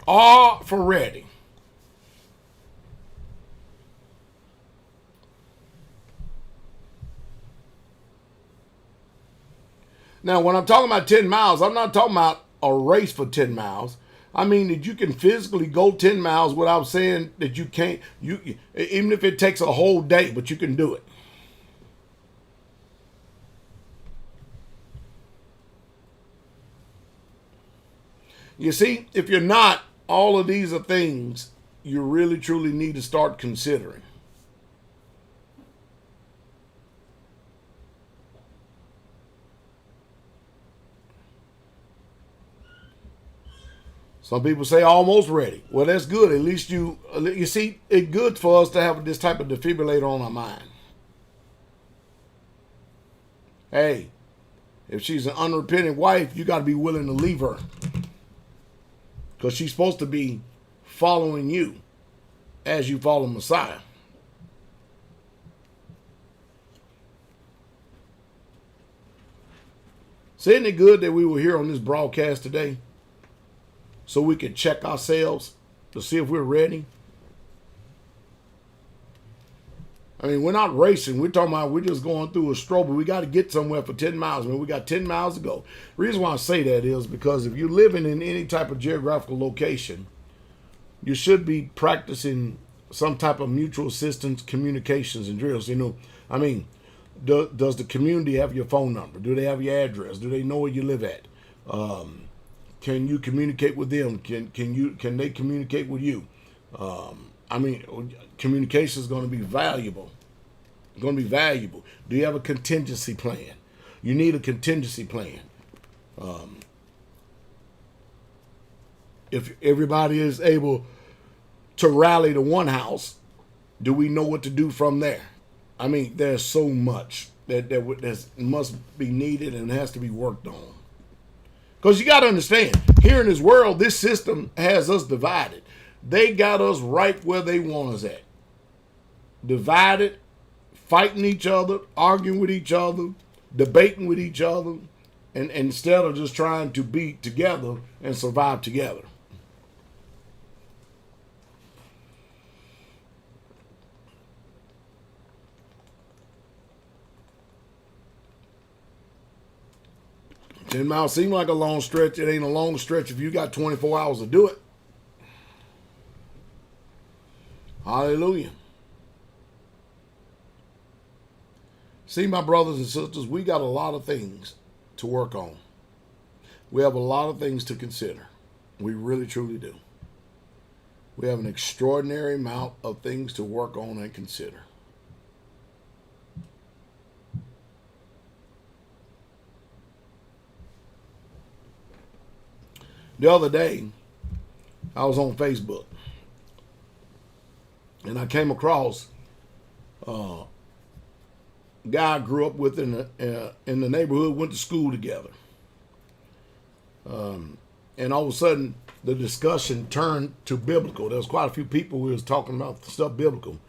R for ready. Now, when I'm talking about 10 miles, I'm not talking about a race for 10 miles. I mean that you can physically go 10 miles without saying that you can't, even if it takes a whole day, but you can do it. You see, if you're not, all of these are things you really truly need to start considering. Some people say almost ready. Well, that's good. At least you see, it's good for us to have this type of defibrillator on our mind. Hey, if she's an unrepentant wife, you got to be willing to leave her. Because she's supposed to be following you as you follow Messiah. So isn't it good that we were here on this broadcast today? So we can check ourselves to see if we're ready. I mean, we're not racing. We're talking about we're just going through a stroll, but we got to get somewhere for 10 miles. I mean, we got 10 miles to go. The reason why I say that is because if you're living in any type of geographical location, you should be practicing some type of mutual assistance communications and drills. You know, I mean, does the community have your phone number? Do they have your address? Do they know where you live at? Can you communicate with them? Can they communicate with you? I mean, communication is going to be valuable. It's going to be valuable. Do you have a contingency plan? You need a contingency plan. If everybody is able to rally to one house, do we know what to do from there? I mean, there's so much that must be needed and has to be worked on. Because you got to understand, here in this world, this system has us divided. They got us right where they want us at. Divided, fighting each other, arguing with each other, debating with each other, and instead of just trying to be together and survive together. Ten miles seem like a long stretch. It ain't a long stretch if you got 24 hours to do it. Hallelujah. See, my brothers and sisters, we got a lot of things to work on. We have a lot of things to consider. We really, truly do. We have an extraordinary amount of things to work on and consider. The other day, I was on Facebook, and I came across a guy I grew up with in the neighborhood, went to school together. And all of a sudden, the discussion turned to biblical. There was quite a few people who was talking about stuff biblical.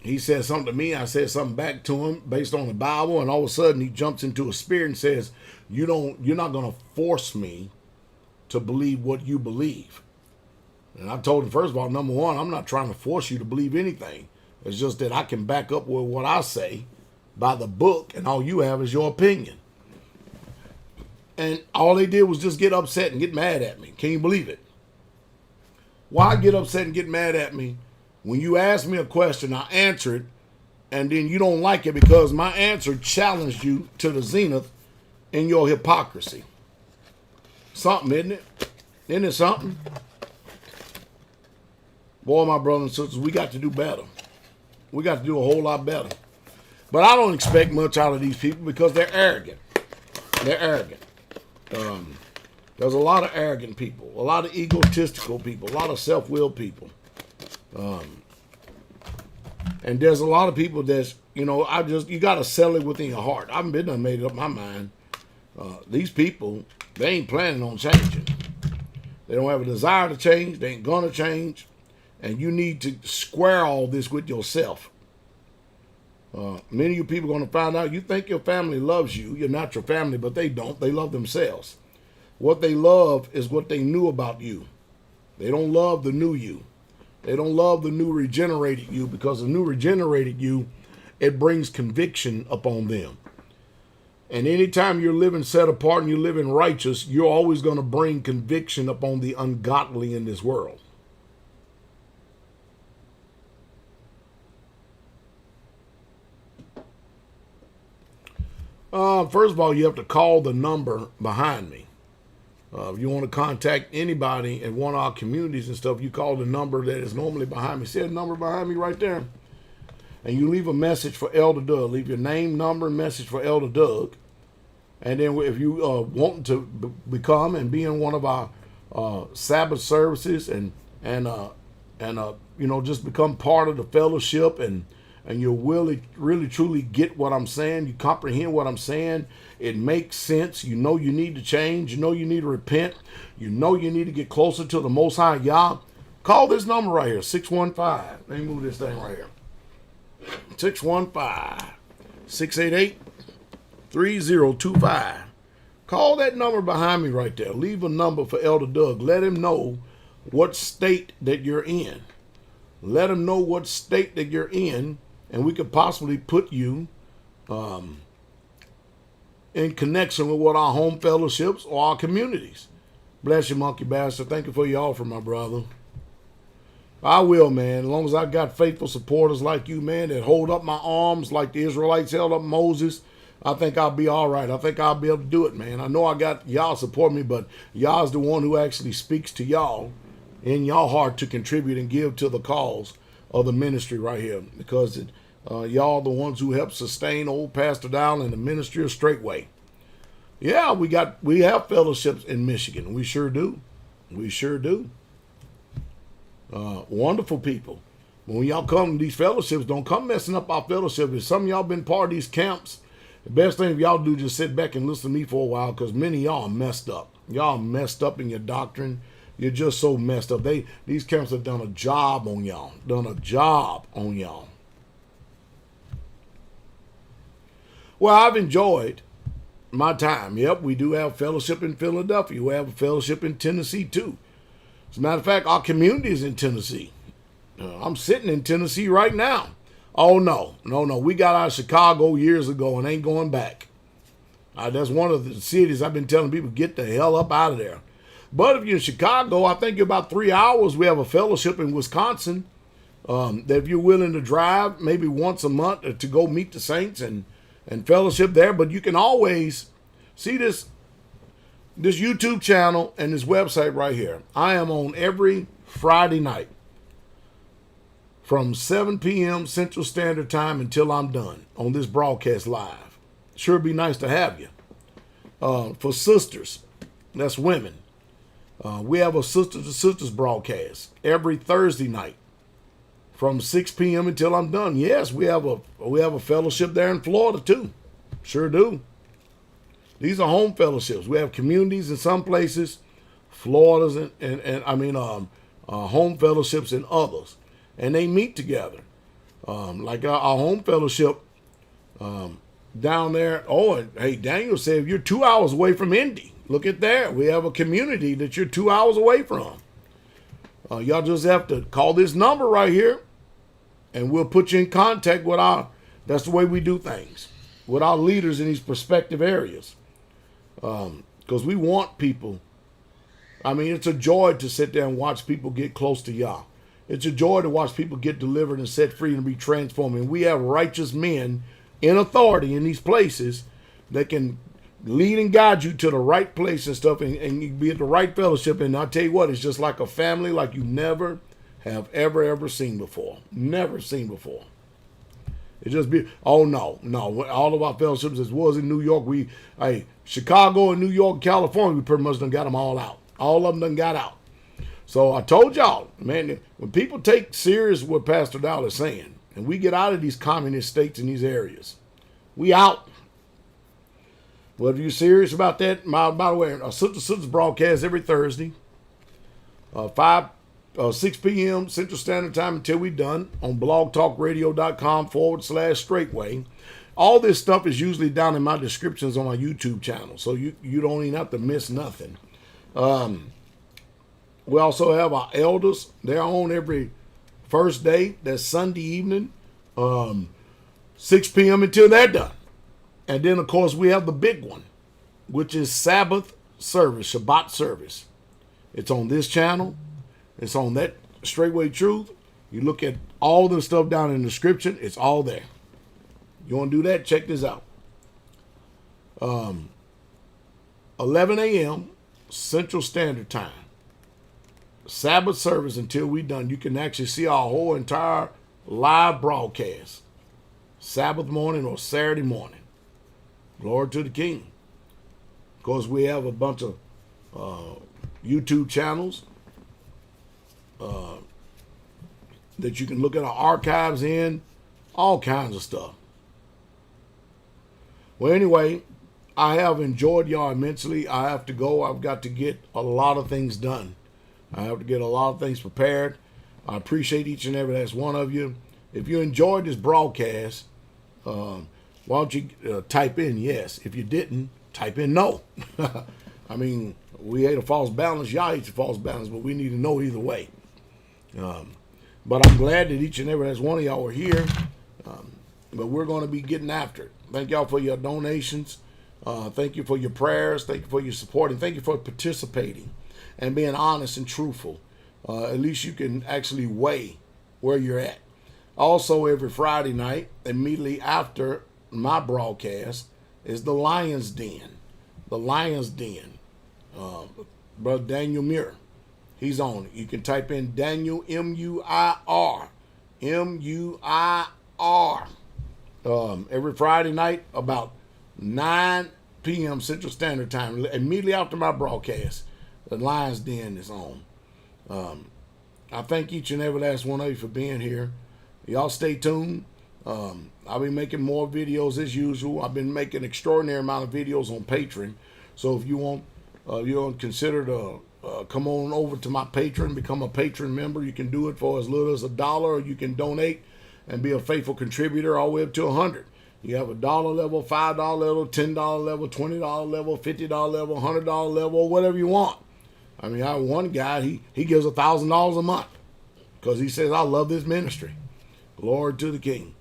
He said something to me. I said something back to him based on the Bible, and all of a sudden, he jumps into a spirit and says, you're not going to force me to believe what you believe. And I told him, first of all, number one, I'm not trying to force you to believe anything. It's just that I can back up with what I say by the book, and all you have is your opinion. And all they did was just get upset and get mad at me. Can you believe it? Why get upset and get mad at me? When you ask me a question, I answer it, and then you don't like it because my answer challenged you to the zenith in your hypocrisy. Something, isn't it? Isn't it something? Boy, my brothers and sisters, we got to do better. We got to do a whole lot better. But I don't expect much out of these people because they're arrogant. They're arrogant. There's a lot of arrogant people, a lot of egotistical people, a lot of self-willed people. And there's a lot of people that's, you got to settle it within your heart. I haven't been done made up my mind. These people, they ain't planning on changing. They don't have a desire to change. They ain't going to change. And you need to square all this with yourself. Many of you people are going to find out you think your family loves you. You're not your family, but they don't. They love themselves. What they love is what they knew about you. They don't love the new you. They don't love the new regenerated you, because the new regenerated you, it brings conviction upon them. And anytime you're living set apart and you're living righteous, you're always going to bring conviction upon the ungodly in this world. First of all, you have to call the number behind me. If you want to contact anybody in one of our communities and stuff, you call the number that is normally behind me. See that number behind me right there? And you leave a message for Elder Doug. Leave your name, number, and message for Elder Doug. And then if you want to become and be in one of our Sabbath services and just become part of the fellowship, and you'll really truly get what I'm saying. You comprehend what I'm saying. It makes sense. You know you need to change. You know you need to repent. You know you need to get closer to the Most High Yah. Call this number right here, 615. Let me move this thing right here. 615-688-3025. Call that number behind me right there. Leave a number for Elder Doug. Let him know what state that you're in. Let him know what state that you're in, and we could possibly put you in connection with what our home fellowships or our communities. Bless you, monkey bastard. Thank you for your offer, my brother. I will, man. As long as I got faithful supporters like you, man, that hold up my arms like the Israelites held up Moses, I think I'll be all right. I think I'll be able to do it, man. I know I got y'all support me, but y'all's the one who actually speaks to y'all in y'all heart to contribute and give to the cause of the ministry right here, because y'all the ones who help sustain old Pastor Dowell and the ministry of Straightway. Yeah, we have fellowships in Michigan. We sure do. We sure do. Wonderful people. When y'all come to these fellowships, don't come messing up our fellowship. If some of y'all been part of these camps, the best thing if y'all do is just sit back and listen to me for a while, because many of y'all are messed up. Y'all messed up in your doctrine. You're just so messed up. These camps have done a job on y'all. Well, I've enjoyed my time. Yep, we do have fellowship in Philadelphia. We have a fellowship in Tennessee too. As a matter of fact, our community is in Tennessee. I'm sitting in Tennessee right now. Oh, no. We got out of Chicago years ago and ain't going back. That's one of the cities I've been telling people, get the hell up out of there. But if you're in Chicago, I think you're about 3 hours. We have a fellowship in Wisconsin that if you're willing to drive maybe once a month to go meet the saints and fellowship there. But you can always see this YouTube channel and this website right here. I am on every Friday night from 7 p.m. Central Standard Time until I'm done on this broadcast live. Sure be nice to have you. For sisters, that's women. We have a Sisters to Sisters broadcast every Thursday night from 6 p.m. until I'm done. Yes, we have a fellowship there in Florida too. Sure do. These are home fellowships. We have communities in some places, Florida's and home fellowships in others, and they meet together. Like our home fellowship down there. Oh, and hey, Daniel said if you're 2 hours away from Indy, look at that. We have a community that you're 2 hours away from. Y'all just have to call this number right here, and we'll put you in contact with that's the way we do things, with our leaders in these prospective areas. Because we want people. I mean, it's a joy to sit there and watch people get close to Yah. It's a joy to watch people get delivered and set free and be transformed. And we have righteous men in authority in these places that can lead and guide you to the right place and stuff, and you be at the right fellowship. And I'll tell you what, it's just like a family like you never have ever seen before. Never seen before. It just be, oh no. All of our fellowships as was in New York, Chicago and New York and California, we pretty much done got them all out. All of them done got out. So I told y'all, man, when people take serious what Pastor Dowell is saying, and we get out of these communist states in these areas, we out. Well, if you're serious about that, by the way, our Sisters broadcast every Thursday, 6 p.m. Central Standard Time until we're done on blogtalkradio.com/straightway. All this stuff is usually down in my descriptions on my YouTube channel, so you don't even have to miss nothing. We also have our elders. They're on every first day. That's Sunday evening, 6 p.m. until they're done. And then, of course, we have the big one, which is Sabbath service, Shabbat service. It's on this channel. It's on that Straightway Truth. You look at all the stuff down in the description. It's all there. You want to do that? Check this out. 11 a.m. Central Standard Time. Sabbath service until we're done. You can actually see our whole entire live broadcast. Sabbath morning or Saturday morning. Glory to the King. Of course, we have a bunch of YouTube channels that you can look at our archives in. All kinds of stuff. Well, anyway, I have enjoyed y'all immensely. I have to go. I've got to get a lot of things done. I have to get a lot of things prepared. I appreciate each and every last one of you. If you enjoyed this broadcast, why don't you type in yes. If you didn't, type in no. I mean, we hate a false balance. Y'all hate a false balance, but we need to know either way. But I'm glad that each and every last one of y'all are here. But we're going to be getting after it. Thank y'all for your donations. Thank you for your prayers. Thank you for your support. And thank you for participating and being honest and truthful. At least you can actually weigh where you're at. Also, every Friday night, immediately after my broadcast, is the Lion's Den. The Lion's Den. Brother Daniel Muir. He's on it. You can type in Daniel, M-U-I-R. M-U-I-R. Every Friday night about 9 p.m. Central Standard Time. Immediately after my broadcast, the Lion's Den is on. I thank each and every last one of you for being here. Y'all stay tuned. I'll be making more videos as usual. I've been making an extraordinary amount of videos on Patreon. So if you want, consider to come on over to my Patreon, become a patron member. You can do it for as little as $1, or you can donate and be a faithful contributor all the way up to $100. You have $1 level, $5 level, $10 level, $20 level, $50 level, $100 level, or whatever you want. I mean, I have one guy, he gives $1,000 a month because he says, I love this ministry. Glory to the King.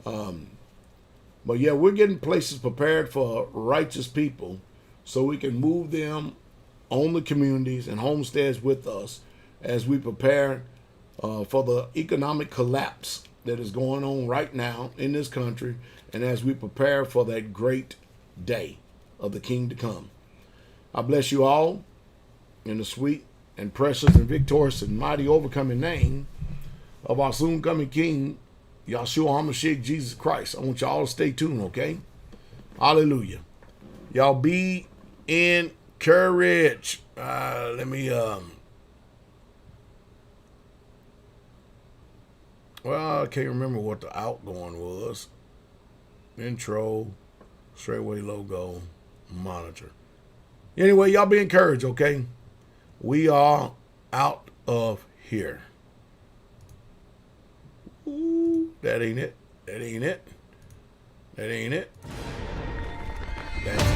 But yeah, we're getting places prepared for righteous people so we can move them on the communities and homesteads with us as we prepare for the economic collapse that is going on right now in this country, and as we prepare for that great day of the King to come. I bless you all in the sweet and precious and victorious and mighty overcoming name of our soon coming King, Yahshua HaMashiach, Jesus Christ. I want y'all to stay tuned, okay? Hallelujah. Y'all be encouraged. Let me, well, I can't remember what the outgoing was. Intro, Straightway logo, monitor. Anyway, y'all be encouraged, okay? We are out of here. Ooh, that ain't it. That ain't it. That ain't it. That's